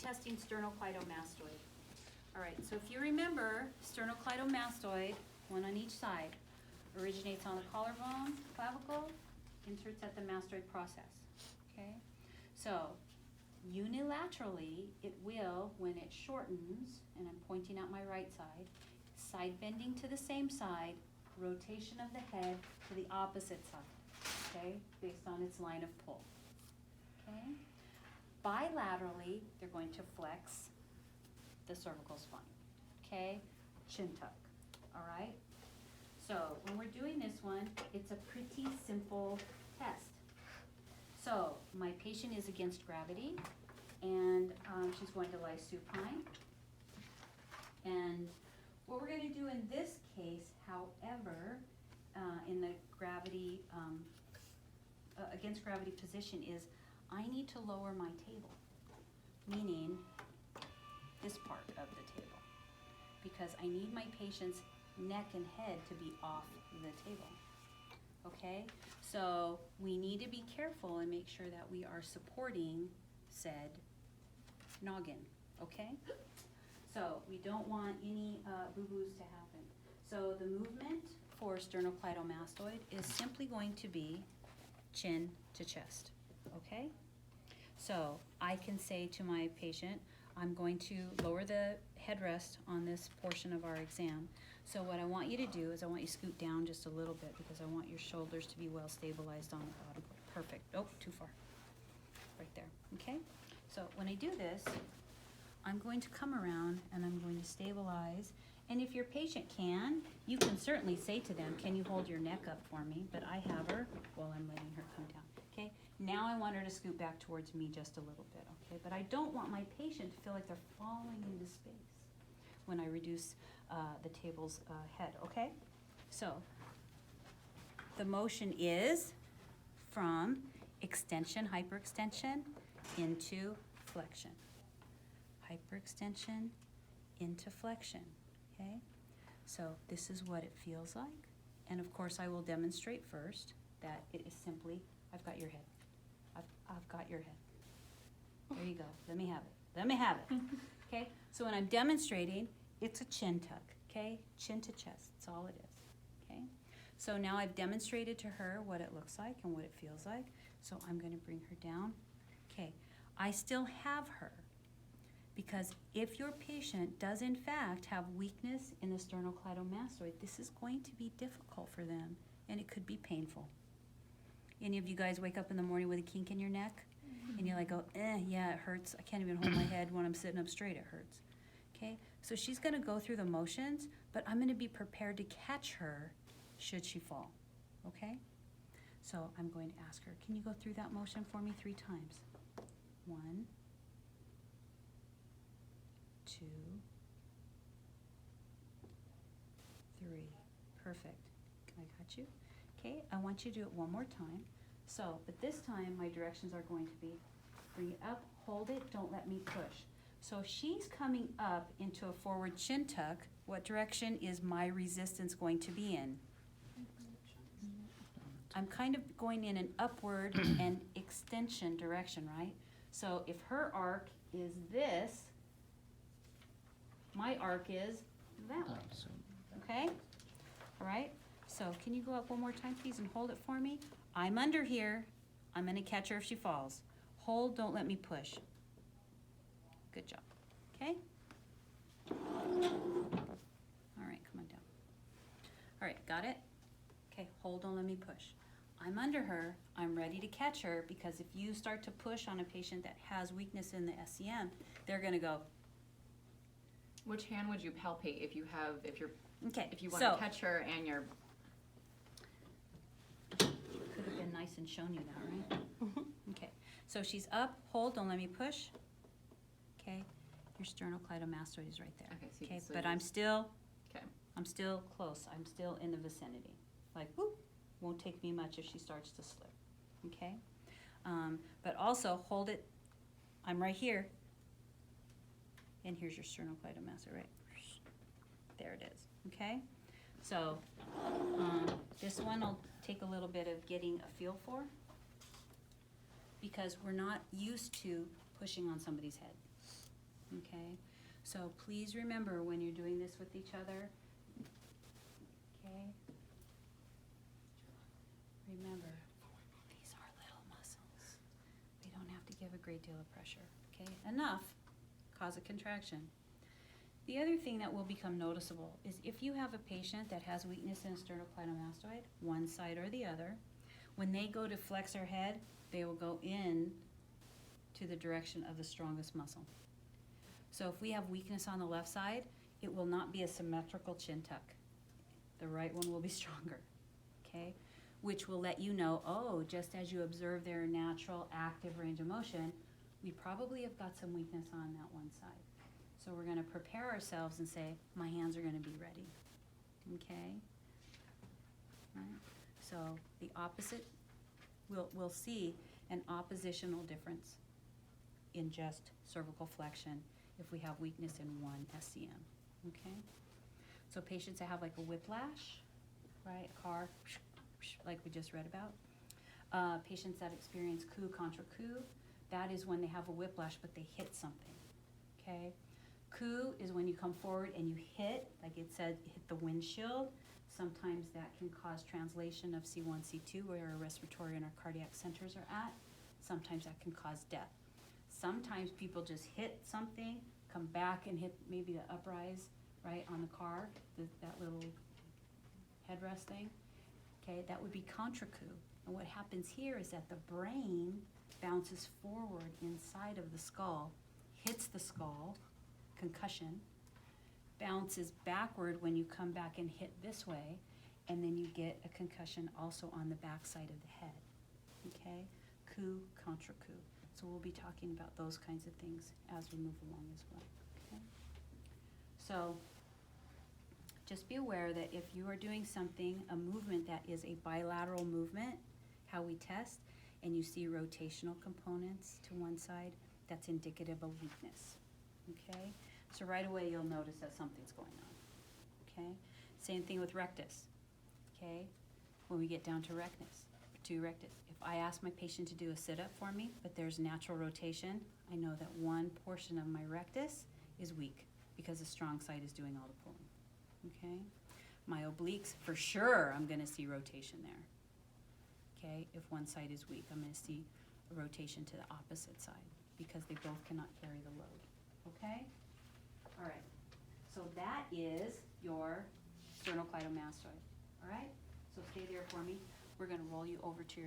testing sternocleidomastoid. All right, so if you remember, sternocleidomastoid, one on each side, originates on the collarbone, clavicle, inserts at the mastoid process, okay? So unilaterally, it will, when it shortens, and I'm pointing out my right side bending to the same side, rotation of the head to the opposite side, okay, based on its line of pull, okay? Bilaterally, they're going to flex the cervical spine, okay? Chin tuck, all right? So when we're doing this one, it's a pretty simple test. So my patient is against gravity, and she's going to lie supine. And what we're going to do in this case, however, in the gravity, against gravity position is I need to lower my table, meaning this part of the table, because I need my patient's neck and head to be off the table, okay? So we need to be careful and make sure that we are supporting said noggin, okay? So we don't want any boo-boos to happen. So the movement for sternocleidomastoid is simply going to be chin to chest, okay? So I can say to my patient, I'm going to lower the headrest on this portion of our exam. So what I want you to do is I want you to scoot down just a little bit because I want your shoulders to be well stabilized on the bottom. Perfect. Oh, too far. Right there, okay? So when I do this, I'm going to come around and I'm going to stabilize. And if your patient can, you can certainly say to them, can you hold your neck up for me? But I have her while I'm letting her come down, okay? Now I want her to scoot back towards me just a little bit, okay? But I don't want my patient to feel like they're falling into space when I reduce the table's head, okay? So the motion is from extension, hyperextension, into flexion. Hyperextension into flexion, okay? So this is what it feels like. And of course I will demonstrate first that it is simply, I've got your head. I've got your head. There you go, let me have it, let me have it. Okay, so when I'm demonstrating, it's a chin tuck, okay? Chin to chest, that's all it is, okay? So now I've demonstrated to her what it looks like and what it feels like. So I'm gonna bring her down. Okay, I still have her because if your patient does in fact have weakness in the sternocleidomastoid, this is going to be difficult for them and it could be painful. Any of you guys wake up in the morning with a kink in your neck? And you're like, oh, yeah, it hurts. I can't even hold my head when I'm sitting up straight, it hurts. Okay, so she's gonna go through the motions, but I'm gonna be prepared to catch her should she fall, okay? So I'm going to ask her, can you go through that motion for me 3 times? 1, 2, 3, perfect. I got you. Okay, I want you to do it one more time. So, but this time my directions are going to be bring it up, hold it, don't let me push. So she's coming up into a forward chin tuck. What direction is my resistance going to be in? I'm kind of going in an upward and extension direction, right? So if her arc is this, my arc is that way, okay? All right, so can you go up one more time, please, and hold it for me? I'm under here. I'm gonna catch her if she falls. Hold, don't let me push. Good job, okay? All right, come on down. All right, got it? Okay, hold, don't let me push. I'm under her, I'm ready to catch her, because if you start to push on a patient that has weakness in the SCM, they're gonna go. Which hand would you palpate if you Okay, if you want to catch her and you're... Could have been nice and shown you that, right? Okay, so she's up, hold, don't let me push. Okay, your sternocleidomastoid is right there. Okay, but I'm still close. I'm still in the vicinity. Like, whoop, won't take me much if she starts to slip. Okay, but also hold it. I'm right here, and here's your sternocleidomastoid, right? There it is. Okay, so this one will take a little bit of getting a feel for, because we're not used to pushing on somebody's head. okay? So please remember when you're doing this with each other, okay? Remember, these are little muscles. They don't have to give a great deal of pressure, okay? Enough, cause a contraction. The other thing that will become noticeable is if you have a patient that has weakness in sternocleidomastoid, one side or the other, when they go to flex their head, they will go in to the direction of the strongest muscle. So if we have weakness on the left side, it will not be a symmetrical chin tuck. The right one will be stronger, okay? Which will let you know, oh, just as you observe their natural active range of motion, we probably have got some weakness on that one side. So we're gonna prepare ourselves and say, my hands are gonna be ready, okay? Right? So the opposite, we'll see an oppositional difference in just cervical flexion if we have weakness in one SCM, okay? So patients that have like a whiplash, right, car, like we just read about. Patients that experience coup contre coup, that is when they have a whiplash but they hit something, okay? Coup is when you come forward and you hit, like it said, hit the windshield. Sometimes that can cause translation of C1, C2, where our respiratory and our cardiac centers are at. Sometimes that can cause death. Sometimes people just hit something, come back and hit maybe the uprise, right, on the car, that little headrest thing. Okay, that would be contre coup. And what happens here is that the brain bounces forward inside of the skull, hits the skull, concussion, bounces backward when you come back and hit this way, and then you get a concussion also on the back side of the head, okay? Coup, contre coup. So we'll be talking about those kinds of things as we move along as well, okay? So just be aware that if you are doing something, a movement that is a bilateral movement, how we test, and you see rotational components to one side, that's indicative of weakness, okay? So right away you'll notice that something's going on, okay? Same thing with rectus, okay? When we get down to rectus. If I ask my patient to do a sit-up for me, but there's natural rotation, I know that one portion of my rectus is weak because the strong side is doing all the pulling, okay? My obliques, for sure, I'm gonna see rotation there, okay? If one side is weak, I'm gonna see a rotation to the opposite side because they both cannot carry the load, okay? All right, so that is your sternocleidomastoid, all right? So stay there for me. We're gonna roll you over to your